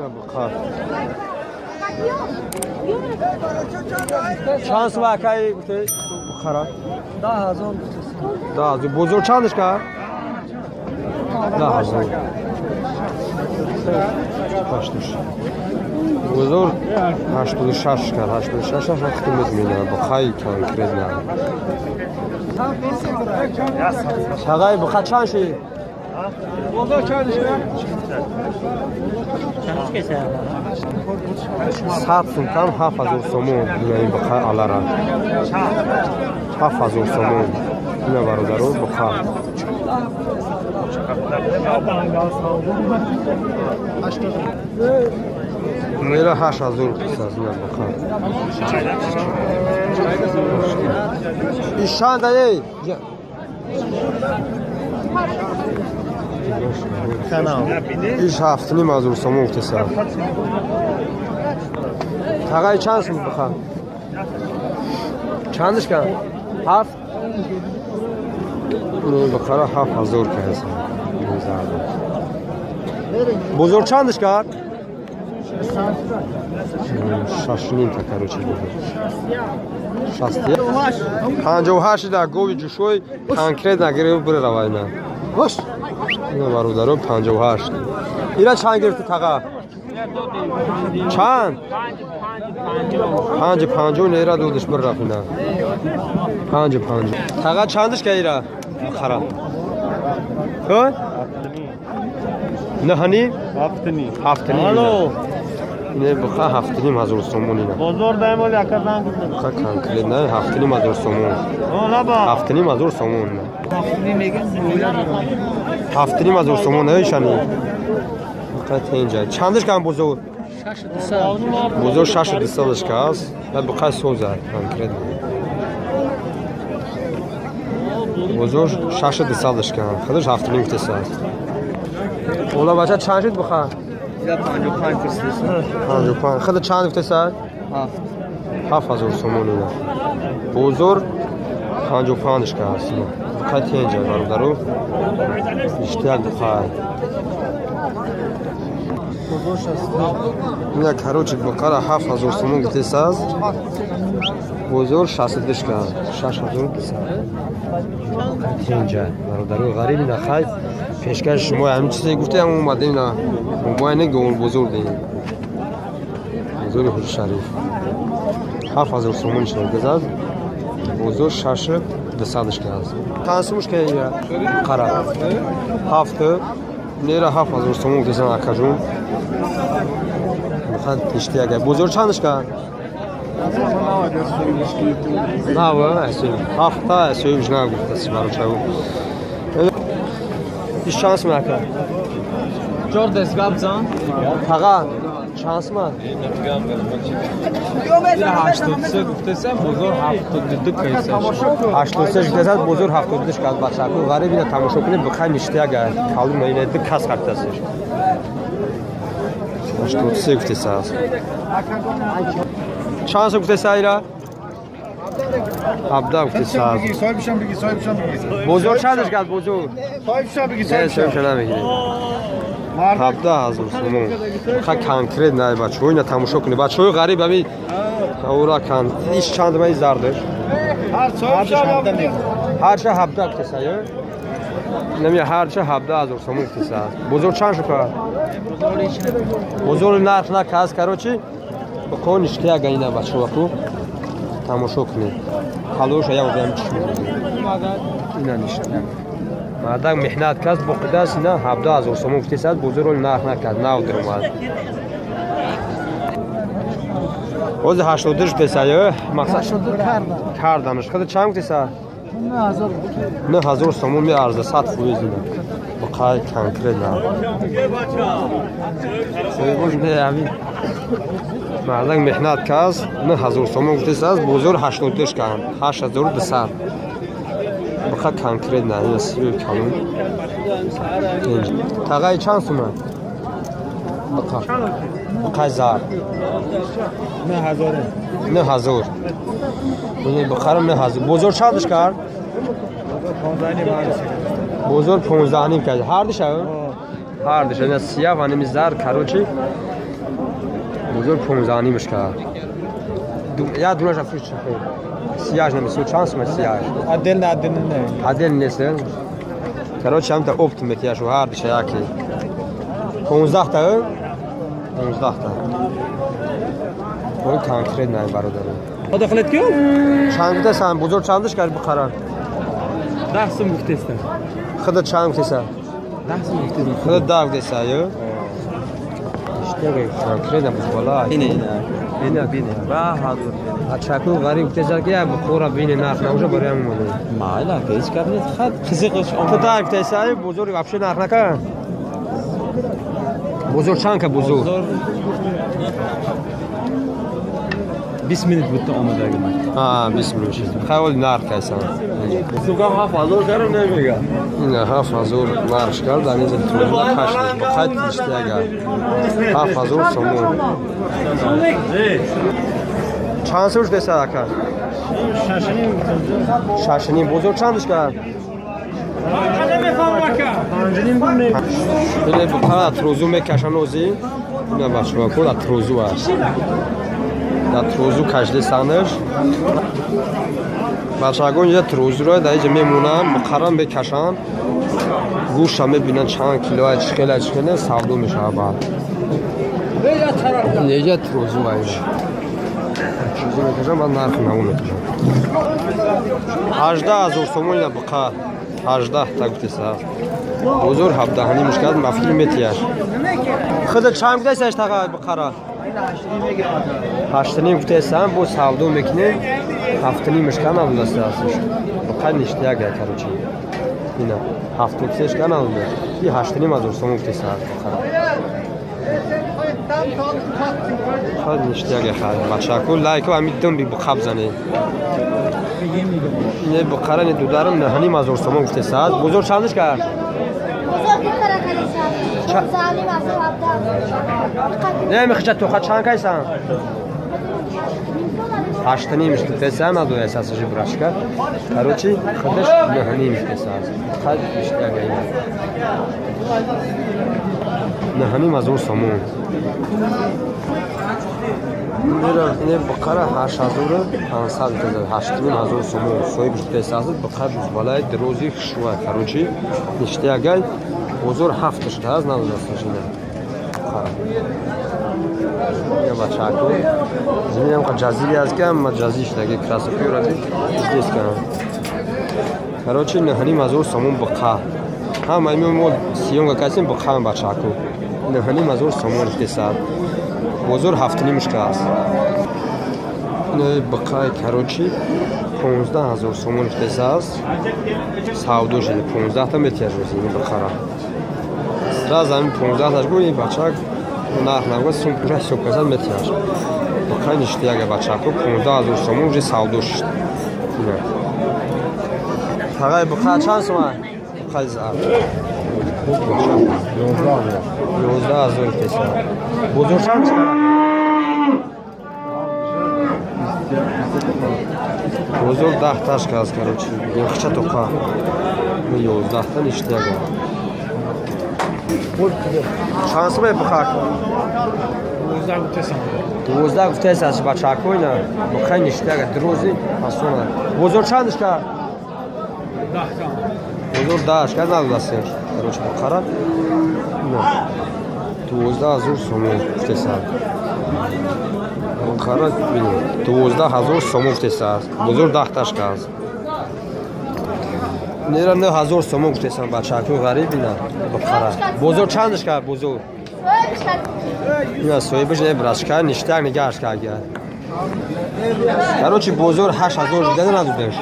بخار شانس واقعی گفته بخارا 10,000 10,000 بزرگ چندش کرد 10,000 پشتش بزرگ 86 کرد 86 وقتی میدونم بخاری کنکرت نه شغای بخار چند شی بزرگ چندش کرد 100 سوم کم 7,000 سومون این بخار آلارا 7,000 سومون اینه برادرو بخار میره 8,000 پیس از اینه بخار ایشان دایی ایش 7,500 سومون اکتسا تقای چند سوم بخار چندش کن 7 بخار 7,000 که هست بزرگ چندش کرد 6 نیم تکرو چی بود 58 در گوی جوشوی کنکرت نگیره بره روای نه باش اینه برادرو 58 ایره چند گرفتی تقا چند 5 نیره دودش بر رفت نه 5 تقا چندش که ایره خراب کن نه هنی 7 اینه بخواه 7,500 سومون اینه بزرگ دایمال یکر رنگ بخواه کنکرت نه 7,500 سومون 7,500 سومون 7,500 سومون ایشانی بخواه اینجا چندش کن بزرگ 6,200 که هست بخواه سوزه کنکرت بزرگ 6,200 که هست خودش 7,500 هست اولا بچه چند شد بخواه 55 55 خود چند گفته سر 7,000 سومون اینه بزرگ 55 که هست بخواه اینجا برادرو اشتیاق بخواه اینه کروچی بخواه 7,000 سومون گفته ساز بزرگ 60 که هست 6,200 اینجا برادرو غریبی نخواهی پیشکش شما همین چیزی گفته هم اومده اینا موبایل گول بزرگ دیم بزرگ حضور شریف 7,000 سومون شد گذار بزرگ 6,200 که هست تانسومش که قرار 7 نیره 7,000 سومون گذار اکجون میخواد تشتی اگه بزرگ چندش که نه اصلا 7 تا سویش نگفت است برای چاو ایش شانس میکنه جور دستگاه زن تقا شانس ما 83 گفته سه بزرگ 72 کیسه 83 گفته بزرگ 72 که بچه کو غریب اینا تماشا کنید بخواین اشتیاق کالو مینه دو کس کرده است 83 گفته سه شانس گفته سه ایرا 17 گفته سه صاحبشم بگی بزرگ چندش کرد بزرگ صاحبشم بگی صاحبشم نمیگیری 17,000 سومون خیلی کنکرت نه بچه های اینا تماشا کنید بچه های غریب همین اورا کن ایش چند مایی زرده هر چه 17 کسا یا نمیه هر چه 17,000 سومون کسا بزرگ چند شکر بزرگ نرخ نه که از کرو چی بکن اشتی اگه اینه بچه وقتو تماشا کنید خلوش یا بگم چی اینا نشنه مردم محنت کرد با قدرت نه 17,000 سومون کسا بزرگ نرخ نکرد نه درآمد اوز 82 پیسه مقصد کردنش خود چند کسا 9,000 سومون می ارزه 100 فویز اینه بقای کنکرت نه مردم محنت کرد 9,000 سومون کسا بزرگ 82 کردن 8,200 بقای کنکرت نه این سیو کلون تقای چند سومه بقای زار 9,000 بخرم 9,000 بزرگ چندش کرد بزرگ 15 نیم کرد هر دشه نه سیاه و نمی زر کروچی بزرگ 15 نیمش کرد یا دونش افروش چخیر سیاج نمیسو چانس ما سیاج عدل نه عدل نیست کراچی هم تا اپت متیاش و هر بشه یکی 15 تا 15 تا اون کانکریت نه برادر ها دخلت کیو چند بوده سن بزرگ چندش کرد بخرن 10 سم گفتست خودت چند بوده سن 10 سم گفتست خودت 10 بوده سن یا اشتغل کانکریت هم بالا اینه با حاضر اچاکو غریب بوده که بخورا بین نرخ نوجه برای همون مونه ما لا هیچ کار نیست خد خزیقش تو دار بوده سن بزرگ افشه نرخ نکن بزرگ چند که بزرگ 20 minut بود آماده اگه 20 minut خیلی نرخ کیسان سوگام حافظو کردم نمیگه این حافظو نرخ کرد دنیز تو کاشت بخاطر اشتیاق حافظو سمون چند سوش دست اکر شاشنیم بزرگ چندش کرد بله بخاطر تروزو میکشن اوزی نه باشه کلا تروزو است در تروزو کشده سندش بچه‌گون یه تروزو رو در اینجا میمونن بخرن بکشن گوش هم میبینن چند کیلو چخیله سودو میشه بعد یه تروزو باید تروزو میکشن بعد نرخ نمون میکشن 18,000 سومون یا بقا 18 تا گفتی سر بزرگ 17 مشکل مفیل میتیاش خود چند گفته سرش تقا بقرا 8 گفته سن بو سودو میکنه 7 مشکل نبود است بقا نشتیا گه کروچی اینا 7 گفتهش که نبود این 8,000 سومون گفته سر بقرا خود نشتیا گه خواهد بچه کل لایک و امیدون بی بقاب زنه اینه بقرا دو دارم 9,000 سومون گفته سر بزرگ چندش کرد نه میخواد تو خود چند کیسان 8 مشکل تسان ادو اساسش براش کرد کروچی خودش 9 مشکل ساز خود بیشتر گیره 9,000 سومون اینه بقره 8,500 8,000 سومون سوی بیشتر ساز بقره بالای دروزی شوا کروچی بیشتر گای بزرگ 7 شده از نبود استش اینه یا بچه اکو زمین هم که جزیلی از که هم جزیش دیگه کراسه پیو را دید دیست کنم کروچی 9,000 سومون بقا هم ایمی مول سیون که کسیم بقا هم بچه اکو 9,000 سومون افتی سر بزرگ 7 مشکل است اینه بقای کروچی 15,000 سومون افتی سر است سودو شده 15 تا متر روزی اینه بقرا راز همین 15 تاش گویی بچه نرخ نمگاه سومپوشه سوکازد متیاش بقای نشتی اگه بچه اکو 15,000 سومون روزی سودو شد تقای بقای چند سومن؟ بقای زهر 11,000 کسی بزرگ چند چکرد؟ بزرگ 10 تاش که از کروچی یخچه تو خواه 11 تا نشتی اگه چند سومه بخار 12 گفته است بچه اکوی نه بخای نشتی اگه دروزی اصلا بزرگ چندش کرد؟ 10 تا بزرگ 10 کرد نبود است کروچی بخارن نه 12,000 سومون گفته است بخارن 12,000 سومون گفته است بزرگ 10 تاش کرد نیرا 9,000 سومون گفته است بچه اکوی غریبی نه بخارن بزرگ چندش کرد بزرگ اینا سوی بجنه براشکار نشتر نگهش کرد کروچی بزرگ 8,000 دیده ندودش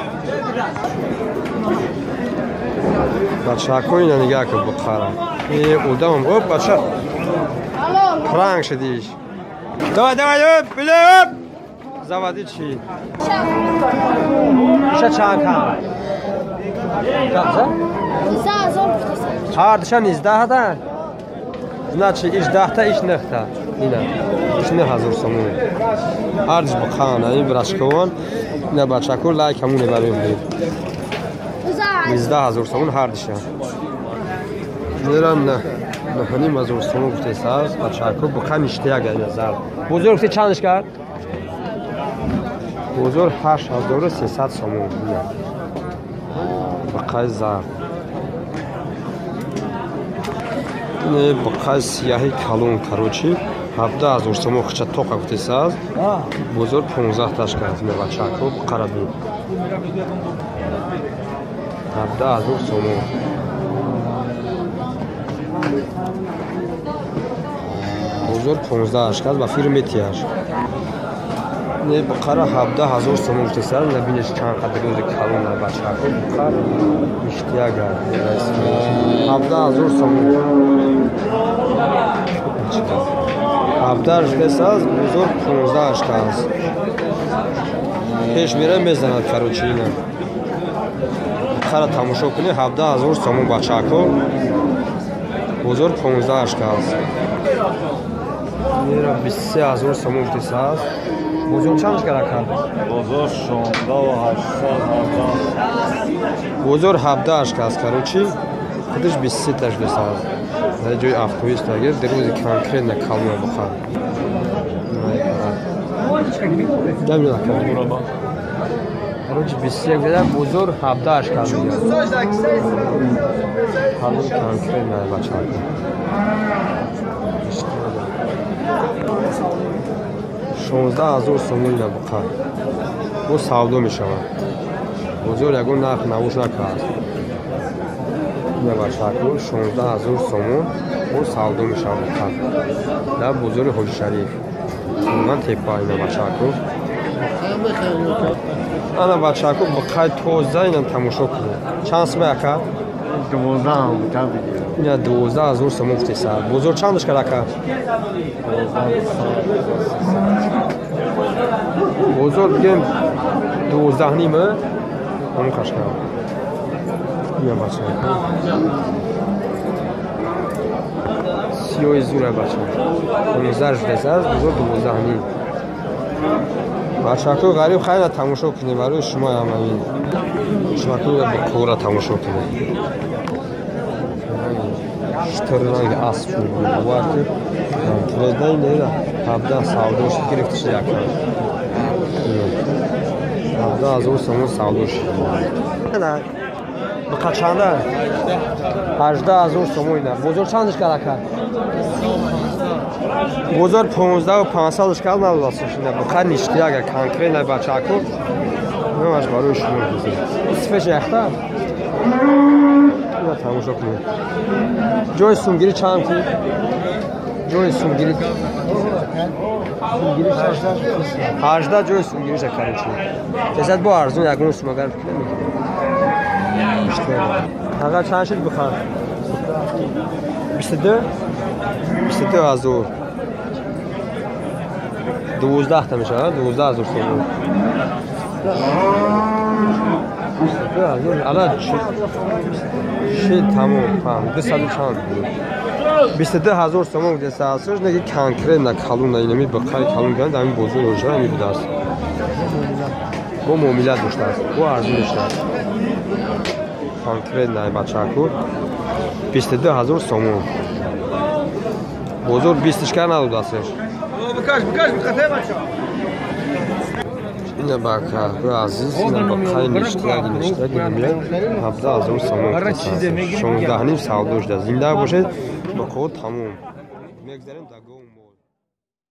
بچه اکوی اینا نگه که بخارن اودم هم بچه رنگ شدیش دوای بلوب زوادی چی میشه چند کم هر دشان 19 تا значит ایش 10 تا ایش 9 تا اینا ایش 9,000 سومون هرج بخانه این براشکوان اینا بچه کو لایک همونه برای بید 19,000 سومون هر دشان میرن نه 9 هزار سوم گفته ساز بچه‌ها بخوام اشتیاق نظر بزرگ سی چندش کرد بزرگ 8300 سوم بقای زر نه بقای سیاهی کلون کروچی 17000 سوم خچه توقع گفته ساز بزرگ 15 تاش کرد نه بچه‌ها قربی 17000 سوم بزرگ 15 اشکال و فیلم تیاش نه بقره 17000 سوم گفته ساز نبینش چند قدر روز کلون نه بچه‌ها بقره اشتیاق 17000 سوم 17 ساز بزرگ 15 اشکال پیش میره میزند کروچی نه بقره تماشا کنی 17000 سوم بچه‌ها بزرگ 15 اشکال میره 23000 سوم گفته ساز بزرگ چندش کرد بزرگ 16 و 800 بزرگ 17 اشکال کروچی خودش 23 تاش بساز در جای افکویست اگر در روز کنکرت نکالمه بخواد دمی نکرد روز 21 بده بزرگ 17 اشکال میگه حالا کنکرت نه بچه‌ها 16000 سوم اینا بخواد bu savdo میشود بزرگ یگون نرخ نوش نکرد نه بچه‌ها 16000 سوم bu savdo میشود نه بزرگ حاج شریف من تپای نه بچه‌ها انا بچه‌ها بخواد توزه اینا تماشا کنه چند سوم اکا 12 نه 12000 سوم گفته سر بزرگ چندش کرد اکا بزرگ بگیم 12 نیمه اون کاش کنم یا بچه‌ها 30 زوره بچه‌ها 15 بزرگ 12 نیم بچه‌ها غریب خیلی تماشا کنید برای شما هم این شما تو به کورا تماشا کنید شترنگ اسب شد وقتی ترندای نه 17 ساوداش گرفته شد یک 17000 سوم ساوداش نه بقا چنده 18000 سوم اینا بزرگ چندش کرد بزرگ 15 و 500 اشکال نداشتش نه بقا نشتی اگر کنکرت نه بچه‌ها نماش برای شما اسمش اخته یا تماشا کنید جای سومگیری چند کی جای سومگیری 18 جای سومگیری شکر چی جزد با ارزون یگون سومگر فکر نمی‌کنم آقا چند شد بخوام 22 هزار 12 تا میشه 12000 سوم الان شد تمام فهم 200 چند 22000 سوم بوده سالسش نگه کنکره نه کلون نه اینمی بخای کلون گند همین بزرگ روشه همین بوده است با معاملت داشته است با ارزون داشته است کنکره نه بچه‌ها 22000 سوم بزرگ 20 کار نداده استش بکش بخاطر بچه‌ها نه باکا عزیز نه بخای نشته میگم 17000 سوم 16 نیم سال داشته زنده باشه با خود تمام میگذاریم تا گم